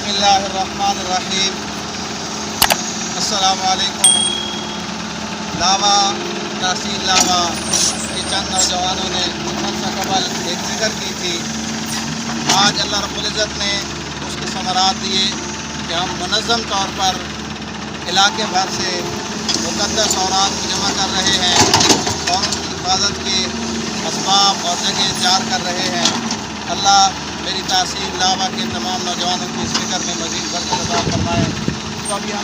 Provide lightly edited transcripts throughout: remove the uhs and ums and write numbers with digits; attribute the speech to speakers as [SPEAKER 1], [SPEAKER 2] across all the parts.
[SPEAKER 1] बिस्मिल्लाहिर्रहमानिर्रहीम। अस्सलामु अलैकुम। लावा तहसील लावा के चंद नौजवानों ने से कबल एक जिक्र की थी। आज अल्लाह रब्बुल इज़्ज़त ने उसके समरात दिए कि हम मुनज़्ज़म तौर पर इलाके भर से मुक़द्दस औरात को जमा कर रहे हैं और उनकी हिफाजत के असबाब और जगह तैयार कर रहे हैं। अल्लाह मेरी तहसील लावा के तमाम नौजवानों की इस फिक्र में मज़ीद बरकत अता फरमाए। तो अभी हम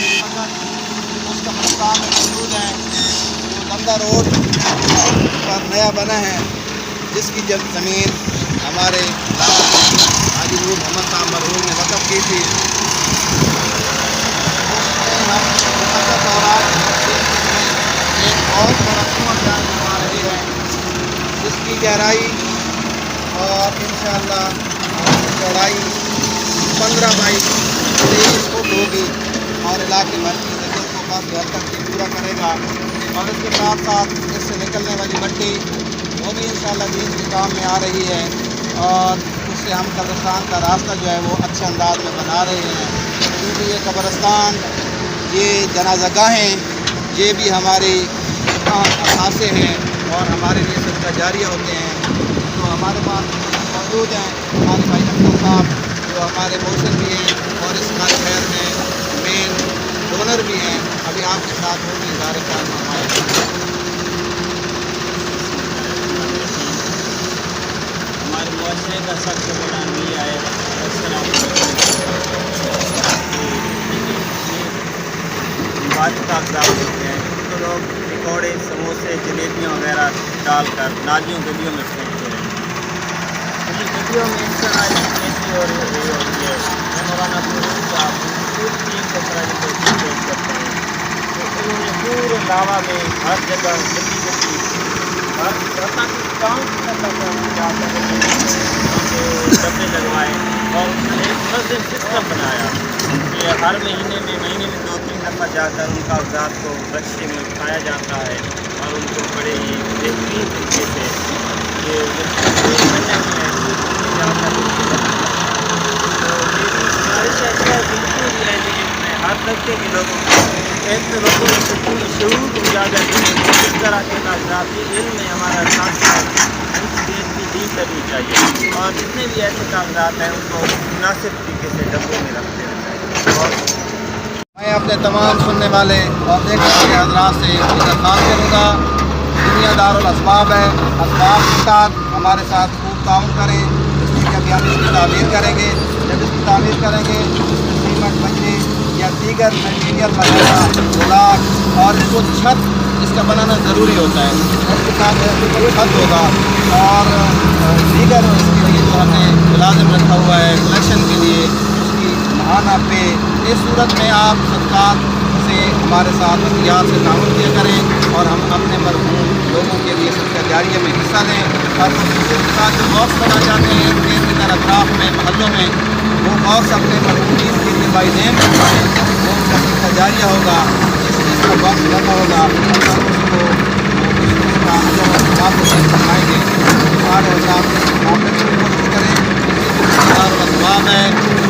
[SPEAKER 1] उस कब्रिस्तान में मौजूद हैं जो लंदा रोड पर नया बना है, जिसकी जब ज़मीन हमारे हाजी नूर मोहम्मद साहब मरहूम ने वक़्फ़ की थी। हम मुक़द्दस औरात एक बहुत बड़ा कुआं तैयार करवा रहे हैं, जिसकी गहराई और इंशाअल्लाह चौड़ाई 15 बाई 23 फुट होगी और इलाके भर की ज़रूरत को काफ़ी हद तक पूरा करेगा। और इसके साथ साथ इससे निकलने वाली मट्टी वो भी इंशाअल्लाह दीन के काम में आ रही है और उससे हम कब्रिस्तान का रास्ता जो है वो अच्छे अंदाज में बना रहे हैं, क्योंकि ये कब्रिस्तान, ये जनाज़ागाहें, ये भी हमारी असासे हैं और हमारे लिए सदका जारिया होते हैं। तो हमारे पास मौजूद हैं हमारे भाई अख्तर साहब, जो हमारे मोहसिन भी हैं और इस हमारे खैर में मेन डोनर भी हैं। अभी आपके साथ वो भी इज़हार ख्याल फरमाएं।
[SPEAKER 2] हमारे मुआशरे का सबसे बड़ा मियाँ है बात कागजात होते हैं, तो लोग पकौड़े, समोसे, जलेबियाँ वगैरह डालकर नालियों गलियों में फेंकते हैं। गलियों में इंसान और होती है। मौलाना साहब पूरी टीम को कराने को पेश करते हैं। तो उन्होंने पूरे लावा में हर जगह गली गली हर तरह की गाँव डब्बे लगवाए और उन्होंने एक मुनज़्ज़म सिस्टम बनाया कि हर महीने में 2-3 दफ़ा जाकर उन कागजात को बक्से में उठाया जाता है और उनको बड़े ही बेहतरीन तरीके से ये बनने में जाकर हर तबके के लोगों को एक तो लोगों को पूरी शऊर को उजागर इस तरह के कागजाती इल्म में हमारा साथ देश की दी करनी चाहिए और जितने भी ऐसे कागजात हैं उनको मुनासिब तरीके से डब्बों में रखते रहना चाहिए। और
[SPEAKER 1] मैं अपने तमाम सुनने वाले और देखने वाले हज़रात से दरख्वास्त करूँगा, दुनिया दारुल असबाब है, असबाब के साथ हमारे साथ खूब ताउन करें, इसलिए कि अभी हम इसकी तामीर करेंगे। जब इसकी तामीर करेंगे इसमें सीमेंट बजरी या दीगर मटीरियल वगैरह ब्लॉक और इसको छत इसका बनाना ज़रूरी होता है। उसके साथ बिल्कुल छत होगा और दीगर इसके लिए जो हमने मुलाजिम रखा हुआ है कलेक्शन के लिए उसकी महाना पे, इस सूरत में आप सरकार से हमारे साथ अख्तियार से ताउन किया करें और हम अपने मरहूम लोगों के लिए सदका जारिया में हिस्सा लें। और उसके साथ जो बॉक्स बना जाते हैं देश के अतराफ में महलों में, वो बॉक्स अपने मरहूमीन के लिए बाई नेम रखवाएँ, वो उनका सदका जारिया होगा। जिस चीज़ का बॉक्स लगा होगा उसको उसका वापस फरमाएँगे। सारे आप कोशिश करें। असबाब है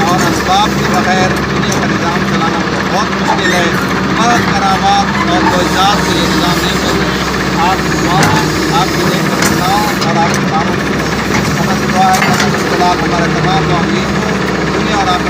[SPEAKER 1] और असबाब के बगैर दुनिया का निज़ाम चलाना बहुत मुश्किल है। मर्द करामात और मोइज़ात के लिए निज़ाम नहीं चल रहे हैं। आप दुआओं आपकी नेक बरकताओं और आपके कामों की दुआ है। हमारे तमाम दुनिया और आप